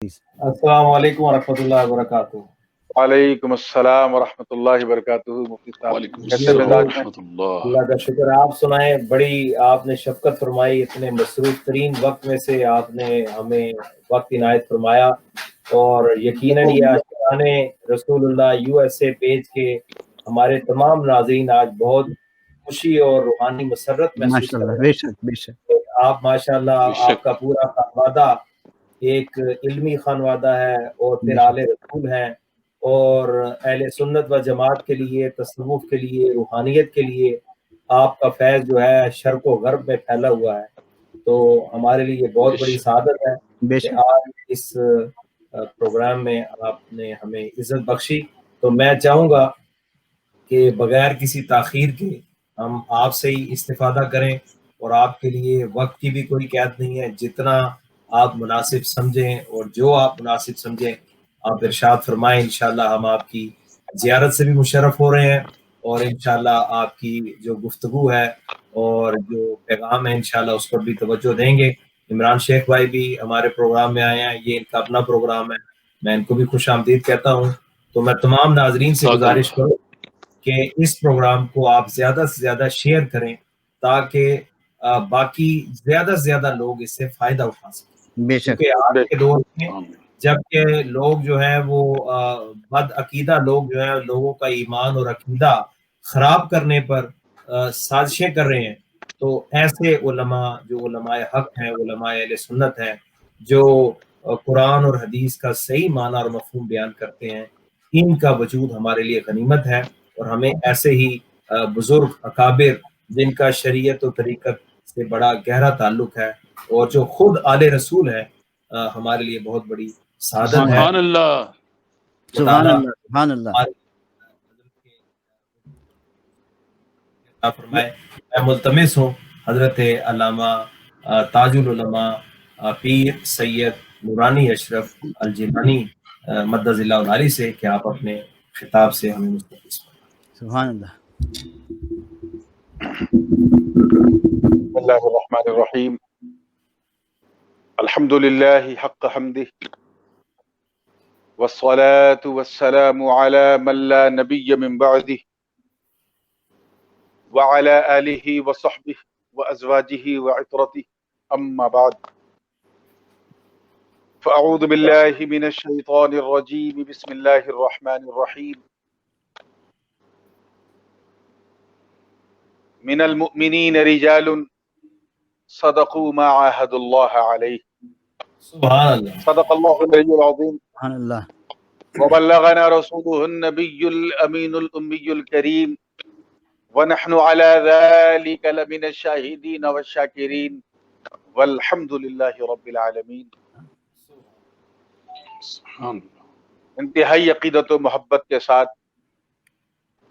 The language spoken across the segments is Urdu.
السلام علیکم ورحمۃ اللہ وبرکاتہ۔ وعلیکم السلام ورحمۃ اللہ وبرکاتہ۔ مفتی صاحب وعلیکم کیسے السلام مزاج ہیں؟ ورحمۃ اللہ۔ اللہ کا شکر ہے، آپ سنائیں۔ بڑی آپ نے شفقت فرمائی، اتنے مصروف ترین وقت میں سے آپ نے ہمیں وقت عنایت فرمایا، اور یقیناً یہ عاشقان رسول اللہ یو ایس اے پیج کے ہمارے تمام ناظرین آج بہت خوشی اور روحانی مسرت محسوس کر ماشاءاللہ، رہے بے شک بے شک۔ ہیں۔ آپ ماشاءاللہ بے شک۔ آپ کا پورا خانوادہ ایک علمی خانوادہ ہے، اور پھر آل رسول ہیں، اور اہل سنت و جماعت کے لیے، تصوف کے لیے، روحانیت کے لیے آپ کا فیض جو ہے شرق و غرب میں پھیلا ہوا ہے۔ تو ہمارے لیے یہ بہت بڑی سعادت ہے بے کہ شک آج اس پروگرام میں آپ نے ہمیں عزت بخشی۔ تو میں چاہوں گا کہ بغیر کسی تاخیر کے ہم آپ سے ہی استفادہ کریں، اور آپ کے لیے وقت کی بھی کوئی قید نہیں ہے، جتنا آپ مناسب سمجھیں اور جو آپ مناسب سمجھیں آپ ارشاد فرمائیں۔ انشاءاللہ ہم آپ کی زیارت سے بھی مشرف ہو رہے ہیں، اور انشاءاللہ آپ کی جو گفتگو ہے اور جو پیغام ہے انشاءاللہ اس پر بھی توجہ دیں گے۔ عمران شیخ بھائی بھی ہمارے پروگرام میں آئے ہیں، یہ ان کا اپنا پروگرام ہے، میں ان کو بھی خوش آمدید کہتا ہوں۔ تو میں تمام ناظرین سے گزارش کروں کہ اس پروگرام کو آپ زیادہ سے زیادہ شیئر کریں، تاکہ باقی زیادہ سے زیادہ لوگ اس سے فائدہ اٹھا سکیں، بے شک کیونکہ آج کے دور میں جب کہ لوگ جو ہیں وہ بد عقیدہ لوگ جو ہیں لوگوں کا ایمان اور عقیدہ خراب کرنے پر سازشیں کر رہے ہیں، تو ایسے علماء جو علماء حق ہیں، علماء اہل سنت ہیں، جو قرآن اور حدیث کا صحیح معنی اور مفہوم بیان کرتے ہیں، ان کا وجود ہمارے لیے غنیمت ہے، اور ہمیں ایسے ہی بزرگ اکابر جن کا شریعت و طریقت سے بڑا گہرا تعلق ہے، اور جو خود آل رسول ہے، ہمارے لیے بہت بڑی سعادت ہے۔ سبحان اللہ، سبحان اللہ، سبحان اللہ۔ فرمائے میں ملتمس ہوں حضرت علامہ تاج العلماء پیر سید نورانی اشرف الجیلانی مدظ اللہ العالی سے کہ آپ اپنے خطاب سے ہمیں مستفیض فرمائیں۔ سبحان اللہ۔ بسم اللہ الرحمن الرحیم۔ الحمد للہ حق حمدہ، والصلاة والسلام على من لا نبی من بعدہ، وعلى آلہ وصحبہ وازواجہ وعطرتہ، اما بعد، فاعوذ باللہ من الشیطان الرجیم، بسم اللہ الرحمن الرحیم۔ من المؤمنین رجال صدقوا ما عاهدوا اللہ علیہ، سبحان اللہ۔ صدق اللہ العلی العظیم، سبحان اللہ۔ وبلغنا رسوله النبي الأمين الأمي الكريم، ونحن على ذلك لمن الشاهدين والشاكرين، والحمد لله رب العالمين۔ سبحان اللہ۔ انتہائی عقیدت و محبت کے ساتھ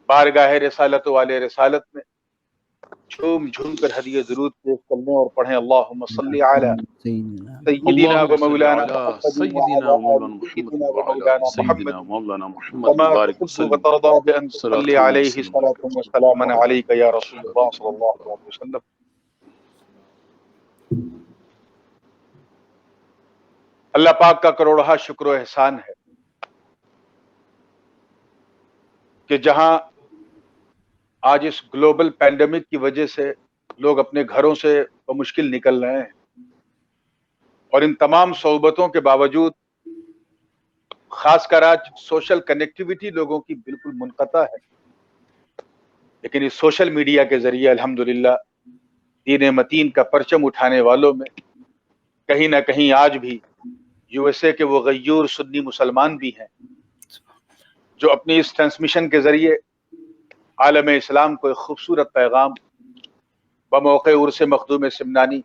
بارگاہ رسالت والے رسالت میں جھوم جھوم کر ہدیہ درود پیش کرنے اور پڑھیں اللہم صلی علی سیدنا و مولانا محمد سیدنا و مولانا محمد وعلی سیدنا و مولانا محمد وما مبارک تحب وسلم، وترضى بأن تصلي عليه صلاة وسلاما عليك يا رسول الله صلى الله عليه وسلم۔ اللہ پاک کا کروڑہ شکر و احسان ہے کہ جہاں آج اس گلوبل پینڈیمک کی وجہ سے لوگ اپنے گھروں سے بمشکل نکل رہے ہیں، اور ان تمام صعوبتوں کے باوجود خاص کر آج سوشل کنیکٹیویٹی لوگوں کی بالکل منقطع ہے، لیکن اس سوشل میڈیا کے ذریعے الحمدللہ دین متین کا پرچم اٹھانے والوں میں کہیں نہ کہیں آج بھی یو ایس اے کے وہ غیور سنی مسلمان بھی ہیں جو اپنی اس ٹرانسمیشن کے ذریعے عالم اسلام کو ایک خوبصورت پیغام بموقع عرس مخدوم سمنانی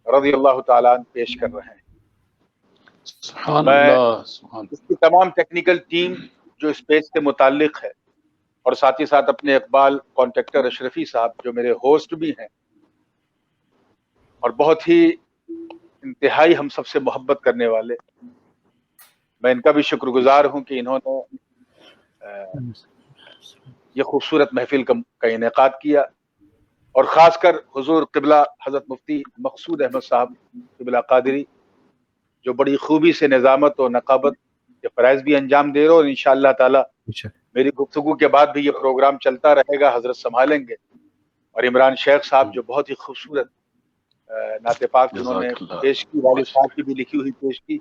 رضی اللہ تعالیٰ عنہ پیش کر رہے ہیں۔ سبحان میں اللہ، سبحان اس کی تمام ٹیکنیکل ٹیم جو اس پیج سے متعلق ہے، اور ساتھ ہی ساتھ اپنے اقبال کانٹریکٹر اشرفی صاحب جو میرے ہوسٹ بھی ہیں اور بہت ہی انتہائی ہم سب سے محبت کرنے والے، میں ان کا بھی شکر گزار ہوں کہ انہوں نے یہ خوبصورت محفل کا انعقاد کیا، اور خاص کر حضور قبلہ حضرت مفتی مقصود احمد صاحب قبلہ قادری جو بڑی خوبی سے نظامت و نقابت کے فرائض بھی انجام دے رہے ہو، اور انشاءاللہ تعالی میری گفتگو کے بعد بھی یہ پروگرام چلتا رہے گا، حضرت سنبھالیں گے. اور عمران شیخ صاحب جو بہت ہی خوبصورت نعت پاک انہوں نے پیش کی، والد صاحب کی بھی لکھی ہوئی پیش کی،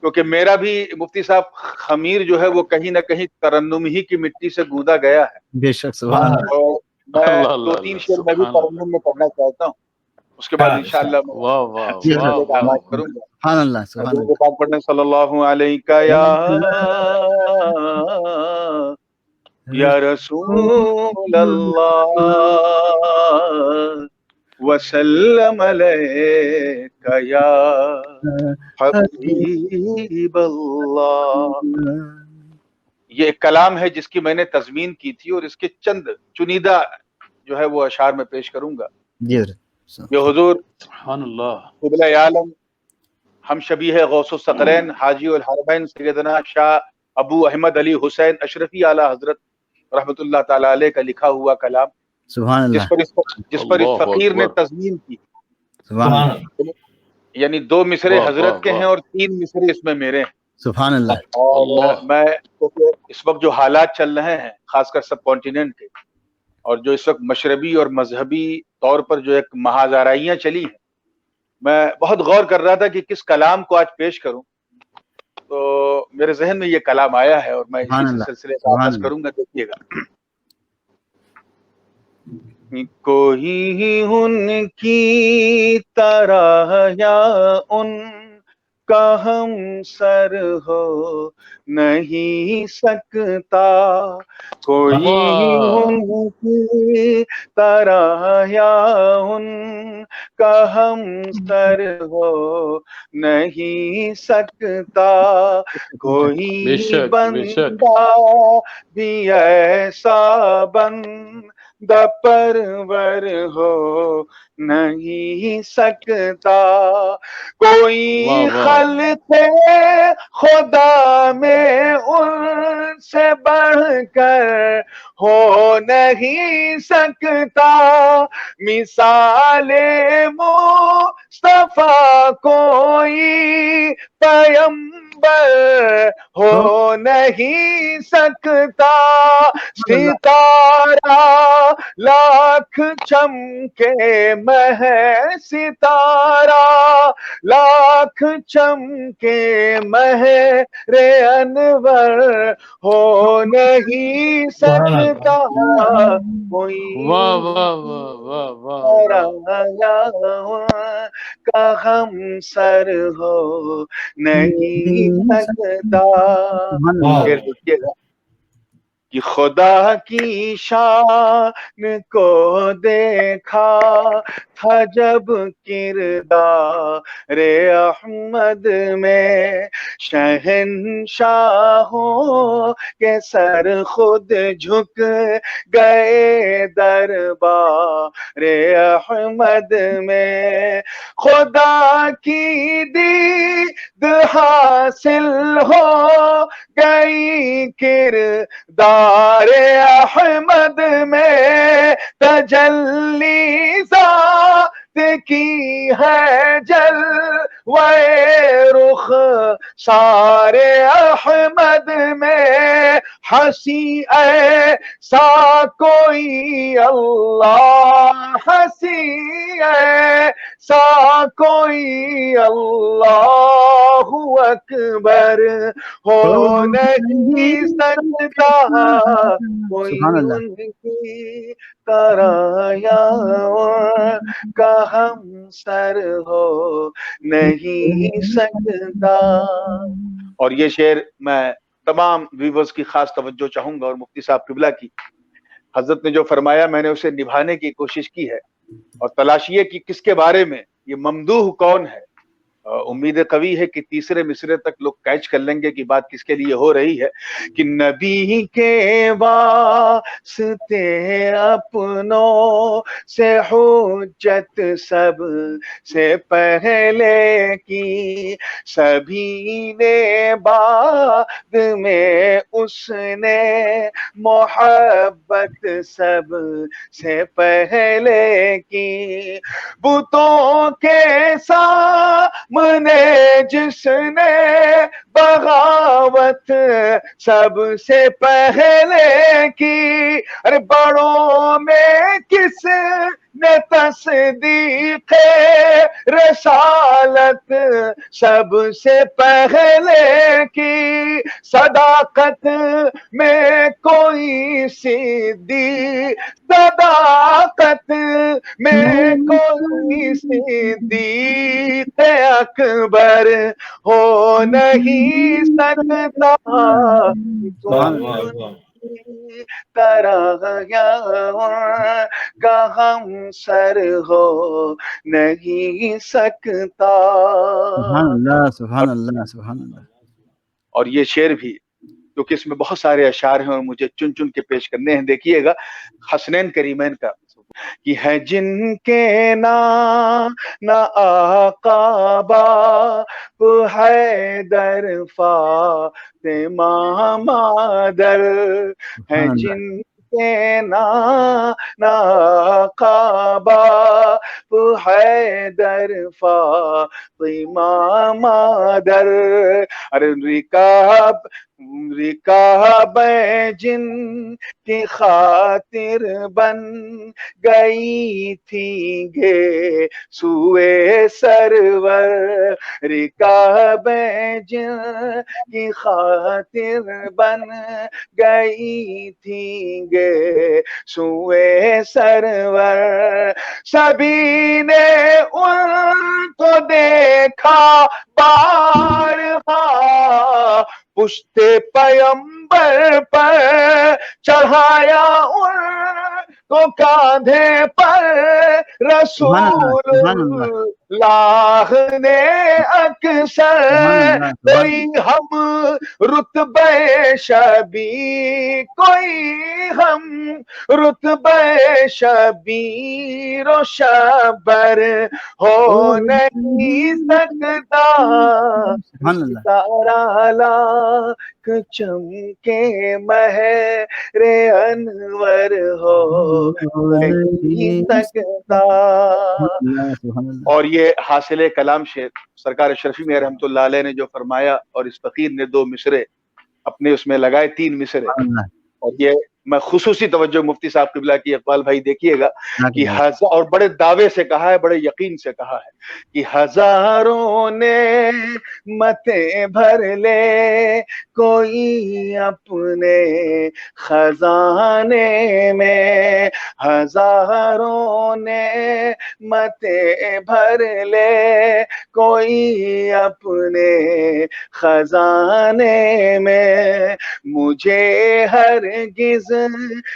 کیونکہ میرا بھی مفتی صاحب خمیر جو ہے وہ کہیں نہ کہیں ترنم ہی کی مٹی سے گوندا گیا ہے. بے شک سبحان اللہ. اور میں 2-3 شعر میں بھی ترنم میں پڑھنا چاہتا ہوں، اس کے بعد انشاءاللہ میں آغاز کروں گا. سبحان اللہ سبحان درود پاک پڑھنے صلی اللہ علیہ یا رسول اللہ وسلم علیک یا حبیب اللہ. یہ ایک کلام ہے جس کی میں نے تضمین کی تھی، اور اس کے چند چنیدہ جو ہے وہ اشعار میں پیش کروں گا. یہ حضور سبحان اللہ قبلہ عالم ہم شبیہ غوث الثقلین حاجی الحرمین سیدنا شاہ ابو احمد علی حسین اشرفی اعلیٰ حضرت رحمۃ اللہ تعالی علیہ کا لکھا ہوا کلام، سبحان اللہ جس پر اس فقیر نے تضمین کی. سبحان اللہ یعنی 2 مصرے حضرت کے ہیں اور 3 مصرے اس میں میرے ہیں. سبحان اللہ. اور میں اس وقت جو حالات چل رہے ہیں خاص کر سب کانٹیننٹ کے، اور جو اس وقت مشربی اور مذہبی طور پر جو ایک مہازارائیاں چلی ہیں، میں بہت غور کر رہا تھا کہ کس کلام کو آج پیش کروں، تو میرے ذہن میں یہ کلام آیا ہے اور میں اسی سلسلے کا آغاز کروں گا. دیکھیے گا. کوئی ان کی طرح یا ان کا ہم سر ہو نہیں سکتا، کوئی ان کی طرح یا ان کا ہم سر ہو نہیں سکتا، کوئی بندہ بھی ایسا بندہ پرور ہو نہیں سکتا، کوئی خلق خدا میں ان سے بڑھ کر ہو نہیں سکتا، مثال مصطفیٰ کوئی پیغمبر ہو نہیں سکتا، ستارہ لاکھ چمکے مہ ستارہ لاکھ چمکے مہر انور ہو نہیں سکتا، کوئی کا ہم سر ہو نہیں سکتا. پھر دیکھیے گا کہ خدا کی شان کو دیکھا تھا جب کردار احمد میں، شہنشاہوں کے سر خود جھک گئے دربار احمد میں، خدا کی دید حاصل ہو گئی کردار احمد میں، تجلی ذات کی ہے جلوہ رخ سارے احمد میں، ہنسی ایسا کوئی اللہ، ہنسی ایسا کوئی اللہ اکبر ہو نہیں سکتا، کوئی ان کی طرح یا کا ہم سر ہو نہیں سکتا. اور یہ شعر میں تمام ویورز کی خاص توجہ چاہوں گا، اور مفتی صاحب قبلہ کی حضرت نے جو فرمایا میں نے اسے نبھانے کی کوشش کی ہے، اور تلاشیے کہ کس کے بارے میں یہ ممدوح کون ہے. امید قوی ہے کہ تیسرے مصرے تک لوگ کیچ کر لیں گے کہ بات کس کے لیے ہو رہی ہے، کہ نبی کے واسطے اپنوں سے حجت سب سے پہلے کی، سبھی نے بعد میں اس نے محبت سب سے پہلے کی، بتوں کے ساتھ نے جس نے بغاوت سب سے پہلے کی، ارے بڑوں میں کس نے تصدیق رسالت سب سے پہلے کی، صداقت میں کوئی صدیق، صداقت میں کوئی صدیق اکبر ہو نہیں سکتا، واہ واہ واہ، طرح کا ہم سر ہو نہیں سکتا۔ سبحان اللہ سبحان اللہ سبحان اللہ۔ اور یہ شعر بھی کیونکہ اس میں بہت سارے اشعار ہیں اور مجھے چن چن کے پیش کرنے ہیں، دیکھیے گا حسنین کریمین کا کہ ہے جن کے نہ آقا باپ حیدر فاطمہ مادر، ہے جن کے نہ آقا باپ حیدر فاطمہ مادر، ارے رکاب جن کی خاطر بن گئی تھی گے سوئے سرور، رکاب جن کی خاطر بن گئی تھی گے سوئے سرور، سبھی نے ان کو دیکھا بارہا پشت پیمبر پر چڑھایا ان کو کاندھے پر رسول اللہ نے اکثر، کوئی ہم رتبے شبی، کوئی ہم رتبے شبیر و شبر ہو نہیں سکتا، ستارہ لاکھ چمکے مہر انور ہو نہیں سکتا۔ اور یہ حاصل کلام شعر سرکار اشرفی میں رحمۃ اللہ علیہ نے جو فرمایا، اور اس فقیر نے 2 مصرے اپنے اس میں لگائے، 3 مصرے، اور یہ میں خصوصی توجہ مفتی صاحب قبلہ کی، اقبال بھائی دیکھیے گا کہ اور بڑے دعوے سے کہا ہے، بڑے یقین سے کہا ہے کہ ہزاروں نے متیں بھر لے کوئی اپنے خزانے میں، ہزاروں نے متیں بھر لے کوئی اپنے خزانے میں، مجھے ہرگز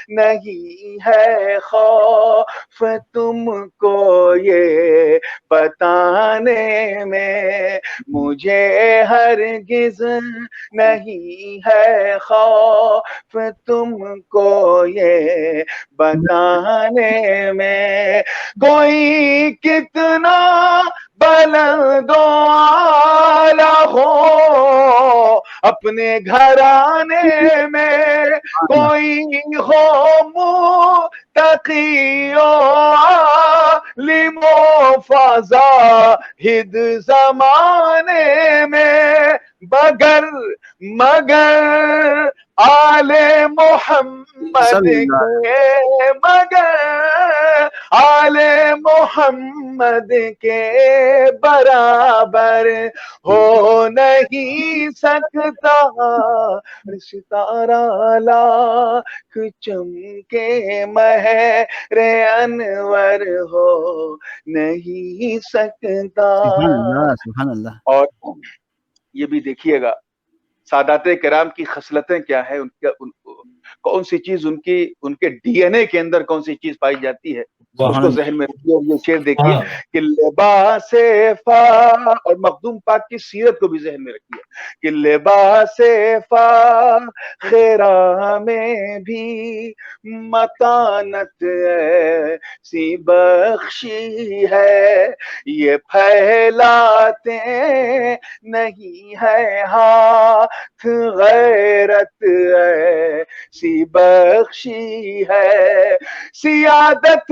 نہیں ہے خوف تم کو یہ بتانے میں، مجھے ہرگز نہیں ہے خوف تم کو یہ بتانے میں، کوئی کتنا بلند و اعلیٰ ہو اپنے گھرانے میں، کوئی ہو متقی و عالم و فضاہد زمانے میں، مگر آل محمد کے، مگر آل محمد کے برابر ہو نہیں سکتا، ستارہ لاکھ چمکے مہر انور ہو نہیں سکتا۔ سبحان اللہ۔ اور یہ بھی دیکھیے گا سادات کرام کی خصلتیں کیا ہے، کون سی چیز ان کے ڈی این اے کے اندر کون سی چیز پائی جاتی ہے، اس کو ذہن میں رکھیے۔ اور یہ شعر دیکھیے کہ لباس اور مخدوم پاک کی سیرت کو بھی ذہن میں رکھیے کہ لباس خیرہ میں بھی متانت ایسی بخشی ہے، یہ پھیلاتے نہیں ہے ہاتھ غیرت ایسی بخشی ہے، سیادت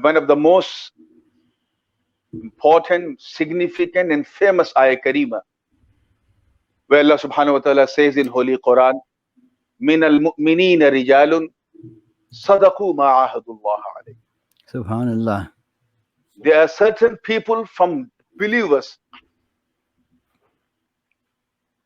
One of the most important, significant and famous ayat karima where Allah subhanahu wa ta'ala says in Holy Quran, min al-mu'minina rijalun sadaqu ma ahadullah alayhi. Subhanallah. There are certain people from believers,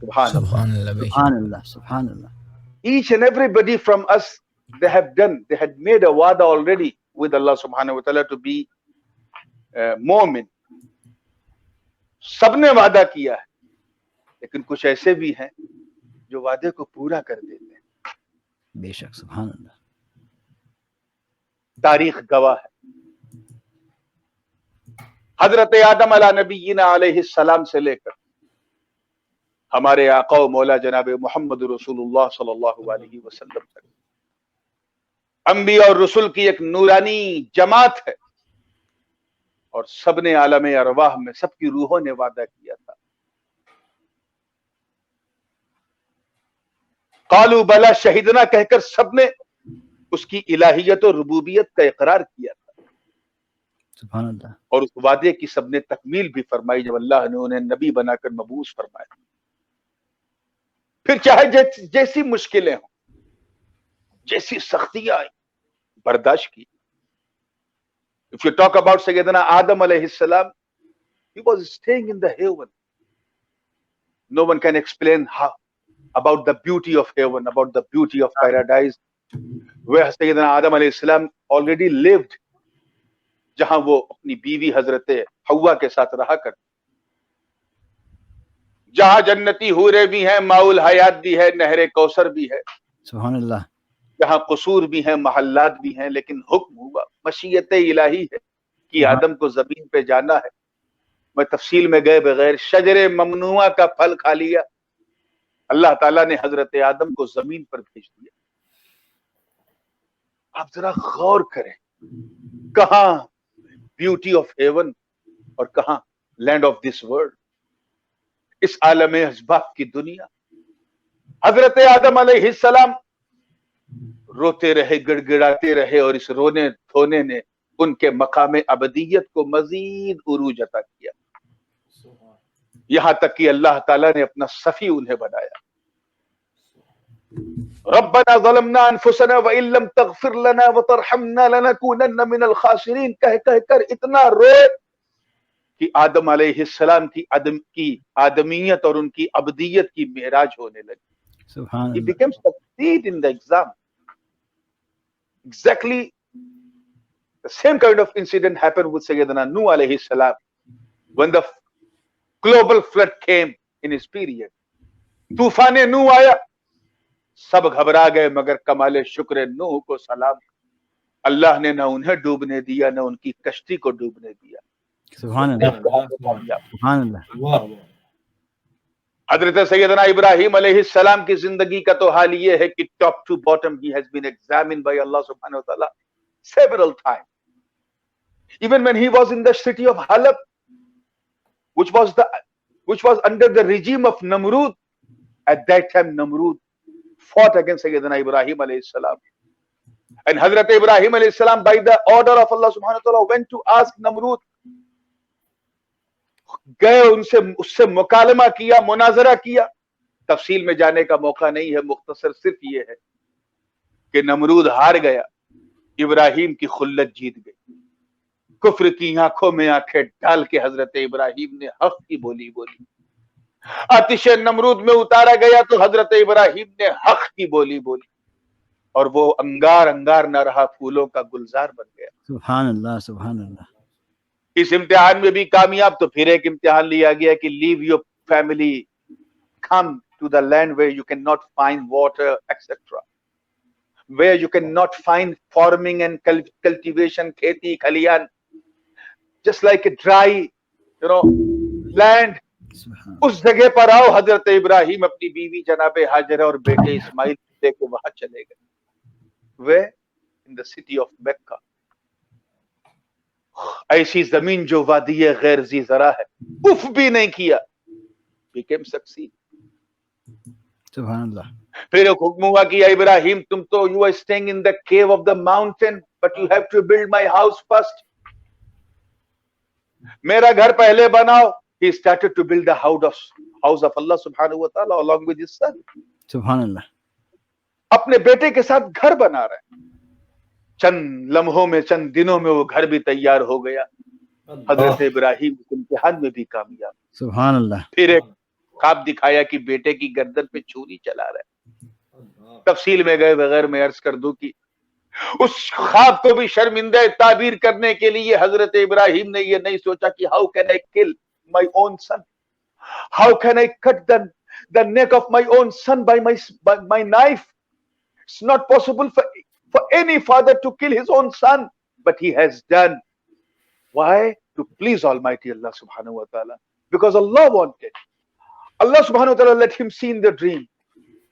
Subhanallah. Subhanallah. Subhanallah. Each and everybody from us, they had made a wa'da already with Allah subhanahu wa ta'ala to be مومن. سب نے وعدہ کیا ہے، لیکن کچھ ایسے بھی ہیں جو وعدے کو پورا کر دیتے ہیں. بے شک سبحان اللہ. تاریخ گواہ ہے. حضرت آدم علیہ نبینا علیہ السلام سے لے کر ہمارے آقا و مولا جناب محمد رسول اللہ صلی اللہ علیہ وسلم تک انبیاء اور رسول کی ایک نورانی جماعت ہے، اور سب نے عالم ارواح میں سب کی روحوں نے وعدہ کیا تھا. قالوا بلا شہیدنا کہہ کر سب نے اس کی الہیت و ربوبیت کا اقرار کیا تھا. سبحان اللہ. اور اس وعدے کی سب نے تکمیل بھی فرمائی جب اللہ نے انہیں نبی بنا کر مبعوث فرمایا. پھر چاہے جیسی مشکلیں ہوں، جیسی سختیاں آئیں، برداشت کی. If you talk about Sayyidina Adam alayhi salam, he was staying in the heaven. No one can explain how about the beauty of heaven, about the beauty of paradise, where Sayyidina Adam alayhi salam already lived, جہاں وہ اپنی بیوی حضرت حوا کے ساتھ رہا کر، جہاں جنتی حوریں بھی ہیں، ماء الحیات بھی ہے، نہر کوثر بھی ہے، سبحان اللہ. جہاں قصور بھی ہیں، محلات بھی ہیں، لیکن حکم ہوا، مشیت الہی ہے کہ آدم کو زمین پہ جانا ہے. میں تفصیل میں گئے بغیر شجر ممنوعہ کا پھل کھا لیا، اللہ تعالیٰ نے حضرت آدم کو زمین پر بھیج دیا. آپ ذرا غور کریں، کہاں بیوٹی آف ہیون اور کہاں لینڈ آف دس ورلڈ، اس عالم اسباب کی دنیا. حضرت آدم علیہ السلام روتے رہے، گڑ گڑاتے رہے، اور اس رونے دھونے نے ان کے مقام ابدیت کو مزید عروج عطا کیا، یہاں تک کہ اللہ تعالیٰ نے اپنا صفی انہیں بنایا. ربنا ظلمنا انفسنا وان لم تغفر لنا وترحمنا لنكونن من الخاسرین کہہ کہہ کر اتنا روئے کہ آدم علیہ السلام کی آدمیت اور ان کی ابدیت کی معراج ہونے لگی. سبحان He Allah. became succeed in the exam. Exactly the same kind of incident happened with Sayyidina Nuh alayhi salam when the global flood came in his period. طوفان نوح آیا، سب گھبرا گئے، مگر کمال شکر نوح کو سلام، اللہ نے نہ انہیں ڈوبنے دیا نہ ان کی کشتی کو ڈوبنے دیا. سبحان اللہ. سبحان اللہ. حضرت سیدنا ابراہیم علیہ السلام کی زندگی کا تو حال یہ ہے کہ top to bottom he has been examined by Allah subhanahu wa ta'ala several times. Even when he was in the city of Halab, which was under the regime of Namrud, at that time Namrud fought against Sayyidina Ibrahim alayhi salam. And Hazrat Ibrahim alayhi salam, by the order of Allah subhanahu wa ta'ala, went to ask Namrud, گئے اس سے مکالمہ کیا، مناظرہ کیا. تفصیل میں جانے کا موقع نہیں ہے، مختصر صرف یہ ہے کہ نمرود ہار گیا، ابراہیم کی خلت جیت گئی. کفر کی آنکھوں میں آنکھیں ڈال کے حضرت ابراہیم نے حق کی بولی بولی. آتش نمرود میں اتارا گیا تو حضرت ابراہیم نے حق کی بولی بولی، اور وہ انگار انگار نہ رہا، پھولوں کا گلزار بن گیا. سبحان اللہ. سبحان اللہ. اس امتحان میں بھی کامیاب. تو پھر ایک امتحان لیا گیا کہ leave your family, come to the land where you can not find water etcetera, where you can not find farming and cultivation, کھیتی کھلیان، just like a dry land. اس جگہ پر آؤ. حضرت ابراہیم اپنی بیوی جناب ہاجرہ اور بیٹے اسماعیل لے کے وہاں چلے گئے. وہ ان دا سٹی آف مکہ، ایسی زمین جو وادی غیر ذی زرع ہے، اف بھی نہیں کیا. became succeed. سبحان اللہ. پھر ایک حکم ہوا کہ یا ابراہیم تم تو you are staying in the cave of the mountain but you have to build my house first. میرا گھر پہلے بناؤ. He started to build the house of Allah subhanahu wa ta'ala along with his son. سبحان اللہ. اپنے بیٹے کے ساتھ گھر بنا رہے ہیں. چند لمحوں میں، چند دنوں میں وہ گھر بھی تیار ہو گیا. حضرت ابراہیم اس امتحان میں بھی کامیاب. سبحان اللہ. پھر ایک خواب دکھایا کہ بیٹے کی گردن پہ چھری چلا رہا ہے. تفصیل میں گئے بغیر میں عرض کر دوں کہ اس خواب کو بھی شرمندہ تعبیر کرنے کے لیے حضرت ابراہیم نے یہ نہیں سوچا کہ how can I kill my own son, how can I cut the neck of my own son by my knife. It's not possible for any father to kill his own son, but he has done. Why? To please Almighty Allah subhanahu wa ta'ala. Because Allah wanted. Allah subhanahu wa ta'ala let him see in the dream.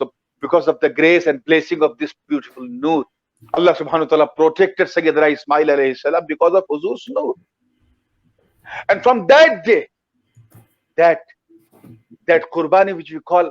So because of the grace and blessing of this beautiful noor, Allah subhanahu wa ta'ala protected Sayyidina Ismail alayhissalam because of Huzur's noor. And from that day, that qurbani which we call,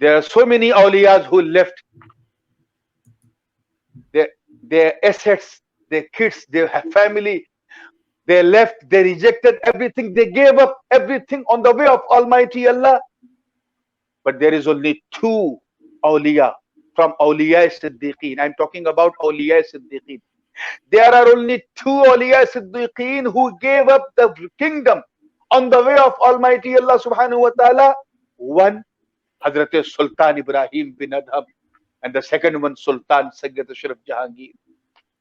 there are so many awliyas who left their assets, their kids, their family. They left, they rejected everything, they gave up everything on the way of Almighty Allah. But there is only 2 awliya from awliya siddiqeen. I'm talking about awliya siddiqeen. There are only 2 awliya siddiqeen who gave up the kingdom on the way of Almighty Allah subhanahu wa ta'ala. One, Hazrat Sultan Ibrahim bin Adham, and the second one Sultan Sayyid Ashraf Jahangir.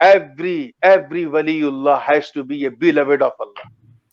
every waliullah has to be a beloved of Allah.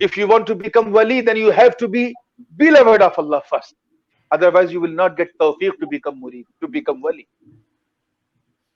If you want to become wali, then you have to be beloved of Allah first. Otherwise you will not get tawfiq to become murid, to become wali.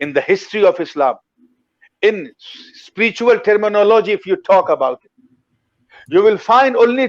in the history of Islam, in spiritual terminology, if you talk about it, you will find only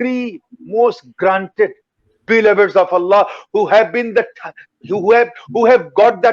3 most granted beloveds of Allah who have got the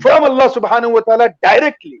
from Allah subhanahu wa ta'ala directly,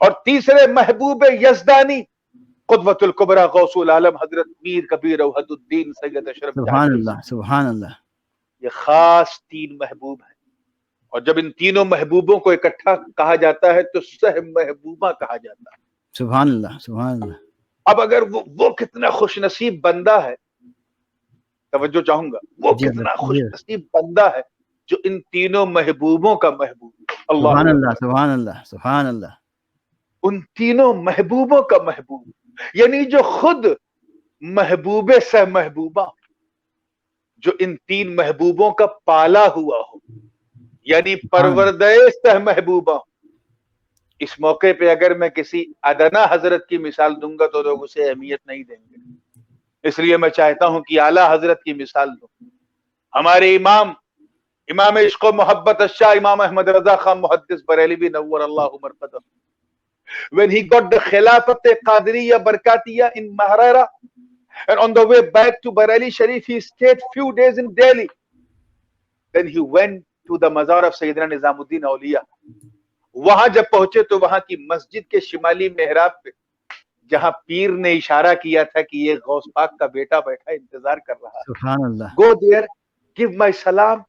اور تیسرے محبوب یزدانی قدوۃ الکبریٰ غوث العالم حضرت میر کبیر اوحد الدین سید اشرف سبحان اللہ سبحان اللہ. یہ خاص 3 محبوب ہیں. اور جب ان تینوں محبوبوں کو اکٹھا کہا جاتا ہے تو سہ محبوبہ کہا جاتا ہے. سبحان اللہ سبحان اللہ. اب اگر وہ کتنا خوش نصیب بندہ ہے, توجہ چاہوں گا, وہ کتنا خوش نصیب بندہ ہے جو ان تینوں محبوبوں کا محبوب. سبحان اللہ سبحان اللہ سبحان اللہ. ان تینوں محبوبوں کا محبوب, یعنی جو خود محبوب سہ محبوبہ, جو ان 3 محبوبوں کا پالا ہوا ہو, یعنی پروردہ سہ محبوبہ. اس موقع پہ اگر میں کسی ادنا حضرت کی مثال دوں گا تو لوگ اسے اہمیت نہیں دیں گے, اس لیے میں چاہتا ہوں کہ اعلیٰ حضرت کی مثال دوں. ہمارے امام عشق و محبت الشاہ امام احمد رضا خان محدث بریلوی نور اللہ مرقدہ, when he got the Khilafat Qadiriyya Barkatiyya in Maharara, and on the way back to Bareilly Sharif he stayed few days in Delhi. Then he went to the Mazar of Sayyidina Nizamuddin Awliya. وہاں جب پہنچے تو وہاں کی مسجد کے شمالی محراب پہ جہاں پیر نے اشارہ کیا تھا کہ یہ غوث پاک کا بیٹا بیٹھا انتظار کر رہا ہے. سبحان اللہ. Go there, give my salam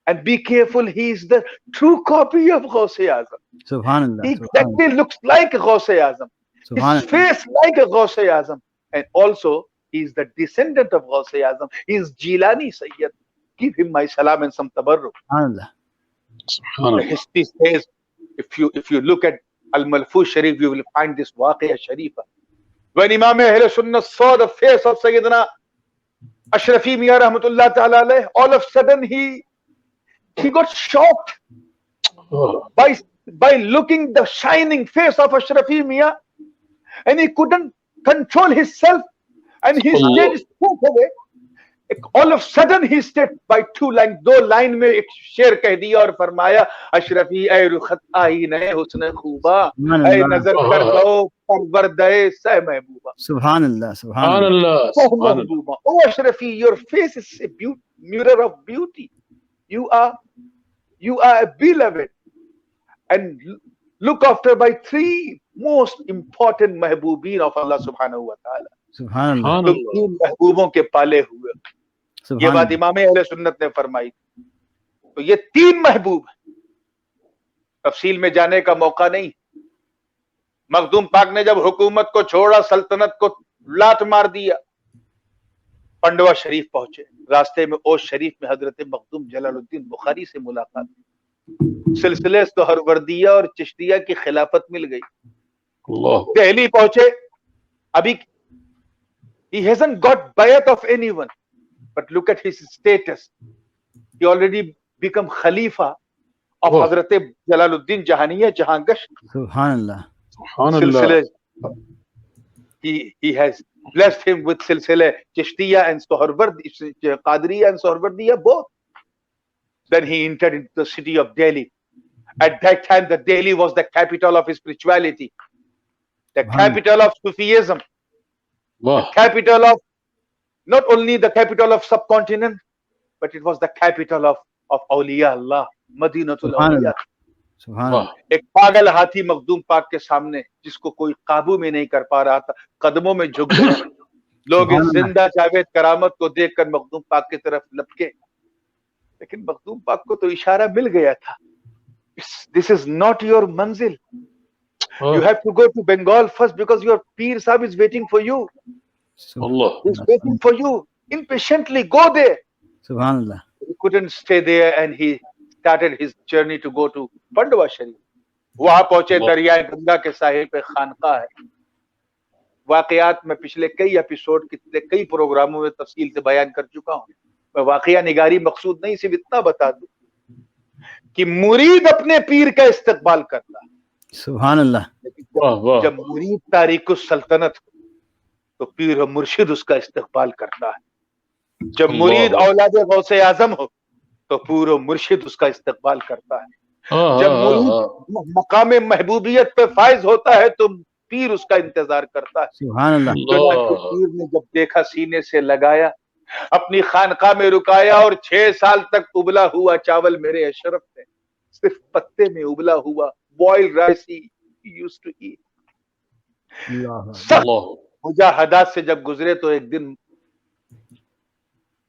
and be careful, he is the true copy of Ghaus Azam. سبحان اللہ. He exactly looks like Ghaus Azam. سبحان His face like a Ghaus Azam. And also he is the descendant of Ghaus Azam. He is Jilani Sayyid. Give him my salam and some tabarruk. سبحان اللہ. سبحان The history says, if you look at Al-Malfuz Sharif, you will find this Waqi'ah Sharifa. When Imam Ahl Sunnah saw the face of Sayyidina Ashrafi Mian Rahmatullah Ta'ala alayh, all of a sudden he got shocked by looking the shining face of Ashrafi Mian, and he couldn't control himself, and he stayed straight away. All of a sudden he stayed by 2 lines, 2 lines میں ایک شعر کہہ دیا اور فرمایا, اشرفی اے رخت آئینہ حسن خوبا, اے نظر کر لو پروردہ سہ محبوبہ. سبحان اللہ سبحان سبحان اللہ سہ سبحان اللہ. محبوبہ. Oh Ashrafi, your face is a mirror of beauty. You are a beloved and look after by 3 most important محبوبین of Allah subhanahu wa ta'ala. سبحان اللہ. سبحان تو اللہ. 3 محبوبوں کے پالے ہوئے. یہ سبحان بات اللہ. امام اہل سنت نے فرمائی. تو یہ 3 محبوب ہیں, تفصیل میں جانے کا موقع نہیں. مخدوم پاک نے جب حکومت کو چھوڑا, سلطنت کو لات مار دیا, پنڈوا شریف پہنچے. راستے میں اوش شریف میں حضرت مخدوم جلال الدین بخاری سے ملاقات. سلسلے سہروردیہ اور چشتیہ کی خلافت مل گئی. اللہ. دہلی پہنچے. ابھی he hasn't got bayat of anyone, but look at his status. He already become Khalifa of Hazrat Jalaluddin Jahaniya Jahangash. سبحان اللہ. سبحان اللہ. He has blessed him with silsile Chishtiya and Sohrawardi, Qadiriya and Sohrawardiya both. Then he entered into the city of Delhi. At that time, the Delhi was the capital of his spirituality, the capital of Sufism, واہ. capital of not only the capital of subcontinent, but it was the capital of Awliya Allah, Madinatul Awliya. سبحان واہ. اللہ. ایک پاگل ہاتھی مخدوم پاک کے سامنے جس کو کوئی قابو میں نہیں کر پا رہا تھا, قدموں میں جھک گئے. لوگ اس زندہ جاوید کرامت کو دیکھ کر مخدوم پاک کی طرف لپکے, لیکن مخدوم پاک کو تو اشارہ مل گیا تھا, this is not your manzil. You have to go to Bengal first because your Peer Sahib is waiting for you. Allah. He's waiting for you. Impatiently go there. سبحان اللہ. He couldn't stay there and he started his journey to go to Pandwa Sharif. وہاں پہنچے, دریائے گنگا کے ساحل پہ خانقاہ ہے. واقعات میں پچھلے کئی ایپیسوڈ کئی پروگراموں میں تفصیل سے بیان کر چکا ہوں. میں واقعہ نگاری مقصود نہیں, صرف اتنا بتا دوں کہ مرید اپنے پیر کا استقبال کرتا ہے. سبحان اللہ. جب مرید تاریخ السلطنت ہو تو پیر و مرشد اس کا استقبال کرتا ہے. جب مرید اولاد غوث اعظم ہو تو پیر و مرشد اس کا استقبال کرتا ہے. جب مرید مقام محبوبیت پہ فائز ہوتا ہے تو پیر اس کا انتظار کرتا ہے. سبحان اللہ. پیر نے جب دیکھا سینے سے لگایا, اپنی خانقاہ میں رکایا, اور 6 سال تک ابلا ہوا چاول میرے اشرف نے صرف پتے میں ابلا ہوا boil rice he used to eat. اللہ سخت اللہ مجاہدات سے جب گزرے تو ایک دن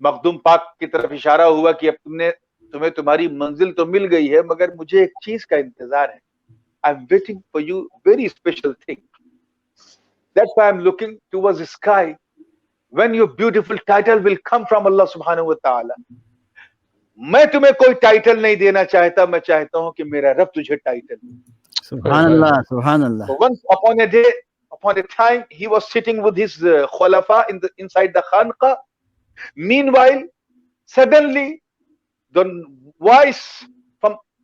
مخدوم پاک کی طرف اشارہ ہوا کہ اب تمہیں تمہاری منزل تو مل گئی ہے مگر مجھے ایک چیز کا انتظار ہے. I'm waiting for you very special thing. That's why I'm looking towards the sky. When your beautiful title will come from Allah subhanahu wa ta'ala. میں تمہیں کوئی ٹائٹل نہیں دینا چاہتا, میں چاہتا ہوں کہ میرا رب تجھے ٹائٹل دے. سبحان اللہ سبحان اللہ. Once upon a time, he was sitting with his khulafa inside the khanqa. Meanwhile, suddenly, the voice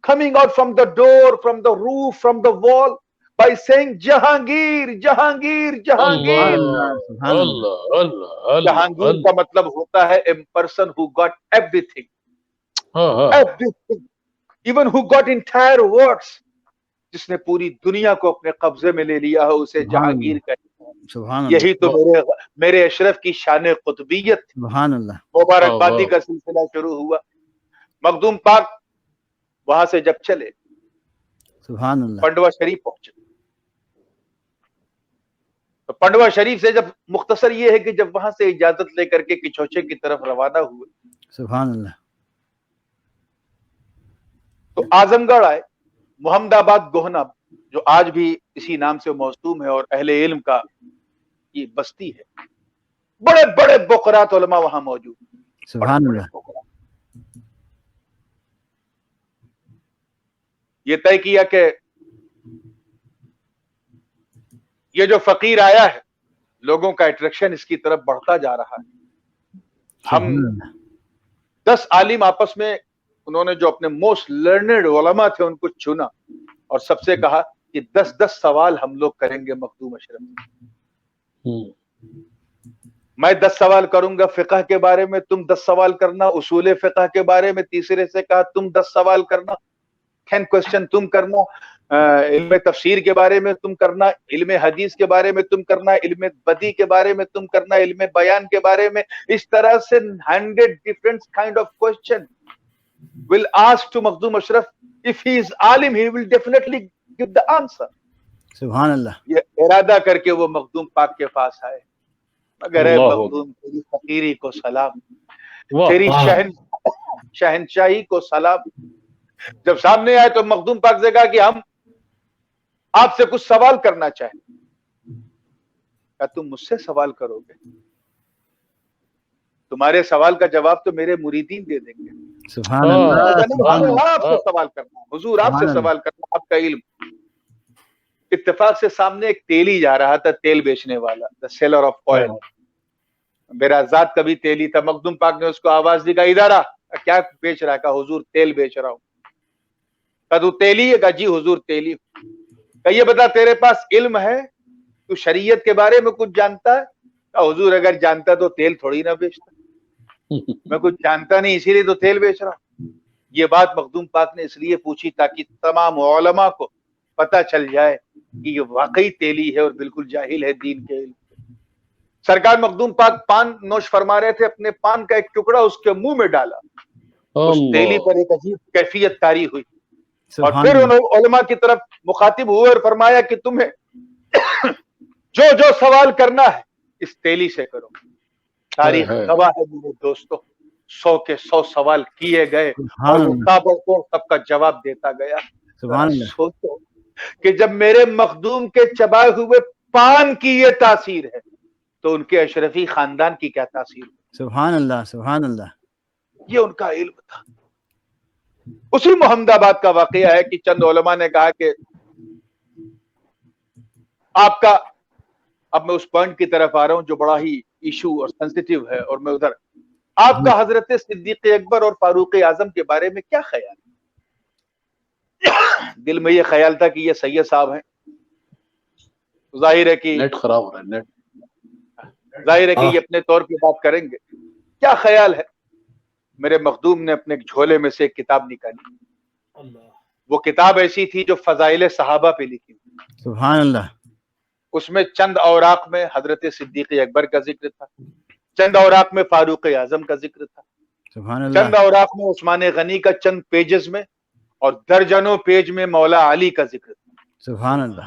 coming out from the door, from the roof, from the wall, by saying, Jahangir, Jahangir, Jahangir. Allah Allah Jahangir کا مطلب ہوتا ہے a person who got everything. Everything. Even who got entire words. جس نے پوری دنیا کو اپنے قبضے میں لے لیا ہے اسے جہانگیر کہتے ہیں. سبحان اللہ. یہی تو میرے اشرف کی شان قطبیت. سبحان اللہ. مبارکبادی کا سلسلہ شروع ہوا. مخدوم پاک وہاں سے جب چلے سبحان اللہ. پنڈوا شریف پہنچے. تو پنڈوا شریف سے جب مختصر یہ ہے کہ جب وہاں سے اجازت لے کر کے کچھوچے کی طرف روانہ ہوئے سبحان اللہ. تو اعظم گڑھ آئے. محمد آباد گوہنا جو آج بھی اسی نام سے موسوم ہے اور اہل علم کا یہ بستی ہے, بڑے بڑے بقرات علماء وہاں موجود ہیں. سبحان اللہ. یہ طے کیا کہ یہ جو فقیر آیا ہے لوگوں کا اٹریکشن اس کی طرف بڑھتا جا رہا ہے. ہم 10 عالم آپس میں انہوں نے جو اپنے موسٹ لرنڈ علماء تھے ان کو چنا اور سب سے کہا کہ 10 سوال ہم لوگ کریں گے مخدوم اشرف. میں 10 سوال کروں گا فقہ کے بارے میں, تم 10 سوال کرنا اصول فقہ کے بارے میں, تیسرے سے کہا تم 10 سوال کرنا, 10 کوسچن تم کرنا علم تفسیر کے بارے میں تم کرنا, علم حدیث کے بارے میں تم کرنا, علم بدی کے بارے میں تم کرنا, علم بیان کے بارے میں. اس طرح سے 100 different kind of question will ask to Makhdoom Ashraf. If he is alim, he will definitely give the answer. سبحان اللہ. یہ ارادہ کر کے وہ مخدوم پاک کے پاس آئے. مگر اے مخدوم تیری فقیری کو سلام, تیری شہنشاہی کو سلام. جب سامنے آئے تو مخدوم پاک سے کہا کہ ہم آپ سے کچھ سوال کرنا چاہیں. کیا تم مجھ سے سوال کرو گے؟ تمہارے سوال کا جواب تو میرے مریدین دے دیں گے. سبحان اللہ. آپ سے سوال کرنا, حضور آپ سے سوال کرنا, آپ کا علم. اتفاق سے سامنے ایک تیلی جا رہا تھا, تیل بیچنے والا, the seller of oil. میرا ذات کبھی تیلی تھا. مخدوم پاک نے اس کو آواز دی, کہا ادھر آ, کیا بیچ رہا ہے؟ کہا حضور تیل بیچ رہا ہوں. کہا تو تیلی ہے؟ کہا جی حضور تیلی. کہا یہ بتا تیرے پاس علم ہے, تو شریعت کے بارے میں کچھ جانتا ہے؟ کہا حضور اگر جانتا تو تیل تھوڑی نہ بیچتا. میں کچھ جانتا نہیں اسی لیے تو تیل بیچ رہا ہوں. یہ بات مخدوم پاک نے اس لیے پوچھی تاکہ تمام علماء کو پتہ چل جائے کہ یہ واقعی تیلی ہے اور بالکل جاہل ہے دین کے علم. سرکار مخدوم پاک پان نوش فرما رہے تھے, اپنے پان کا ایک ٹکڑا اس کے منہ میں ڈالا, اس تیلی پر ایک عجیب کیفیت طاری ہوئی اور پھر انہوں علماء کی طرف مخاطب ہوئے اور فرمایا کہ تمہیں جو سوال کرنا ہے اس تیلی سے کرو. تاریخ گواہ ہے میرے دوستو, 100 کے 100 سوال کیے گئے اور سب کا جواب دیتا گیا. سوچو کہ جب میرے مخدوم کے چبائے ہوئے پان کی یہ تاثیر ہے تو ان کے اشرفی خاندان کی کیا تاثیر ہے؟ سبحان اللہ سبحان اللہ. یہ ان کا علم تھا. اسی محمد آباد کا واقعہ ہے کہ چند علماء نے کہا کہ آپ کا, اب میں اس پوائنٹ کی طرف آ رہا ہوں جو بڑا ہی ایشو اور سینسیٹیو ہے, اور میں ادھر, آپ کا حضرت صدیق اکبر اور فاروق اعظم کے بارے میں کیا خیال ہے؟ دل میں یہ خیال تھا کہ یہ سید صاحب ہیں, ظاہر ہے کہ نیٹ خراب ہو رہا ہے, نیٹ ظاہر ہے کہ یہ اپنے طور پہ بات کریں گے. کیا خیال ہے؟ میرے مخدوم نے اپنے جھولے میں سے ایک کتاب نکالی. وہ کتاب ایسی تھی جو فضائل صحابہ پہ لکھی. سبحان اللہ. اس میں چند اوراق میں حضرت صدیق اکبر کا ذکر تھا, چند اوراق میں فاروق اعظم کا ذکر تھا, سبحان اللہ. چند اوراق میں عثمان غنی کا چند پیجز میں, اور درجنوں پیج میں مولا علی کا ذکر تھا. سبحان اللہ.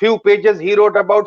few pages he wrote about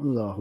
اللہ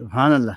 سبحان اللہ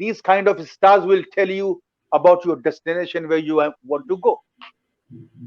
these kind of stars will tell you about your destination where you want to go.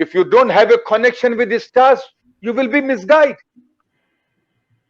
If you don't have a connection with the stars, you will be misguided.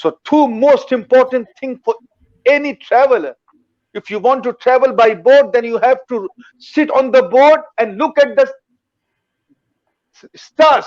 So two most important things for any traveler, if you want to travel by boat, then you have to sit on the boat and look at the stars.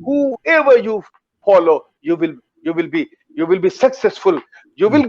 whoever you follow, you will be successful, you will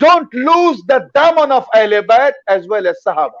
don't lose the daman of Ahle Bayt as well as Sahaba.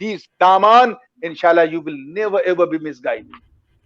these daman, inshallah you will never ever be misguided.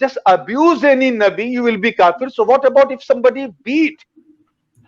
Just abuse any Nabi, you will be kafir. So what about if somebody beat?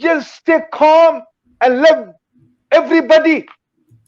just stay calm and love everybody,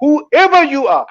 whoever you are।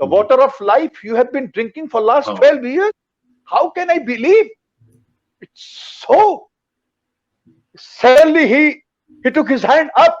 The water of life you have been drinking for last 12 years. How can I believe? It's so. Suddenly he took his hand up.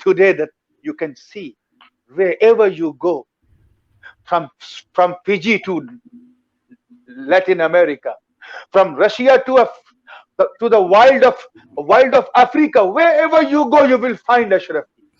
Today that you can see wherever you go, from Fiji to Latin America, from Russia to the wild of Africa, wherever you go, you will find Ashraf.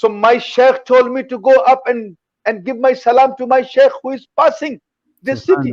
So my sheikh told me to go up and give my salam to my sheikh who is passing this city.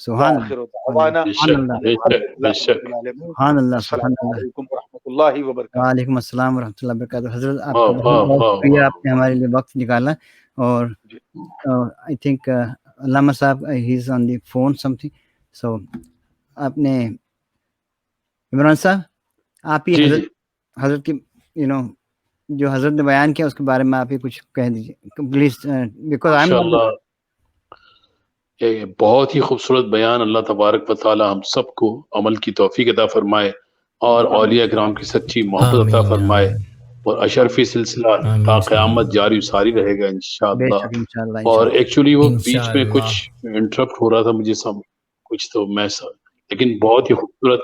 سبحان وآخر دعوانا سبحان اللہ السلام علیکم ورحمۃ اللہ وبرکاتہ. وعلیکم السلام ورحمۃ اللہ وبرکاتہ. حضرت آپ کا بہت بہت شکریہ, آپ نے ہمارے لیے وقت نکالا. اور آئی تھنک علامہ صاحب ہی از آن دی فون سم تھنگ. سو آپ نے عمران صاحب آپ ہی حضرت کی جو حضرت نے بیان کیا اس کے بارے میں آپ ہی کچھ کہہ دیجیے پلیز, بیکاز آئی ایم بہت ہی خوبصورت بیان. اللہ تبارک و تعالی ہم سب کو عمل کی توفیق عطا فرمائے اور اولیاء کرام کی سچی محبت عطا فرمائے اور اشرفی سلسلہ تا قیامت جاری و ساری رہے گا انشاءاللہ. اور ایکچولی وہ بیچ میں کچھ انٹرپٹ ہو رہا تھا مجھے کچھ تو میں لیکن بہت ہی خوبصورت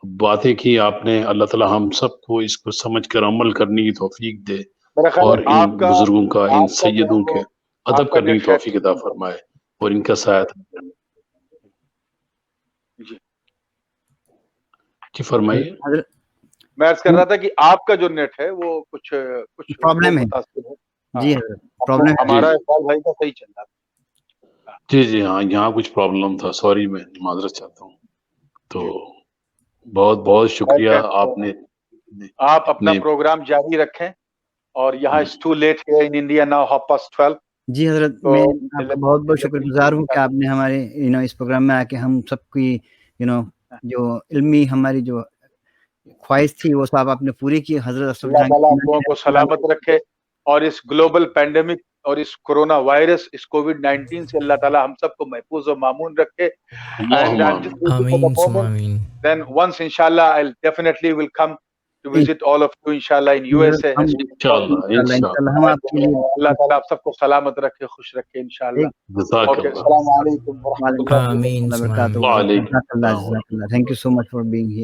باتیں کی آپ نے. اللہ تعالی ہم سب کو اس کو سمجھ کر عمل کرنے کی توفیق دے اور ان بزرگوں کا, ان سیدوں کے ادب کرنے کی توفیق عطا فرمائے اور ان کا سایہ. جی فرمائیے. میں عرض کر رہا تھا کہ آپ کا جو نیٹ ہے وہ کچھ پرابلم ہے. جی پرابلم ہمارا اقبال بھائی کا صحیح چل رہا تھا. جی ہاں یہاں کچھ پرابلم تھا, سوری میں معذرت چاہتا ہوں. تو بہت بہت شکریہ آپ اپنا پروگرام جاری رکھیں. اور یہاں it's too late here in India now 12:30. جی حضرت میں آپ کا بہت بہت شکر گزار ہوں کہ آپ نے ہمارے اس پروگرام میں آ کے ہم سب کی جو علمی ہماری جو خواہش تھی وہ سب آپ نے پوری کی. حضرت اللہ تعالیٰ آپ لوگوں کو سلامت رکھے اور اس گلوبل پینڈیمک اور اس کورونا وائرس, اس کووڈ-19 سے اللہ تعالیٰ ہم سب کو محفوظ و مامون رکھے. Then once inshallah I'll definitely will come to visit all of you inshallah in USA. انشاءاللہ اللہ تعالیٰ آپ سب کو سلامت رکھے, خوش رکھے انشاءاللہ. السلام علیکم ورحمۃ اللہ وبرکاتہ. Thank you so much for being here.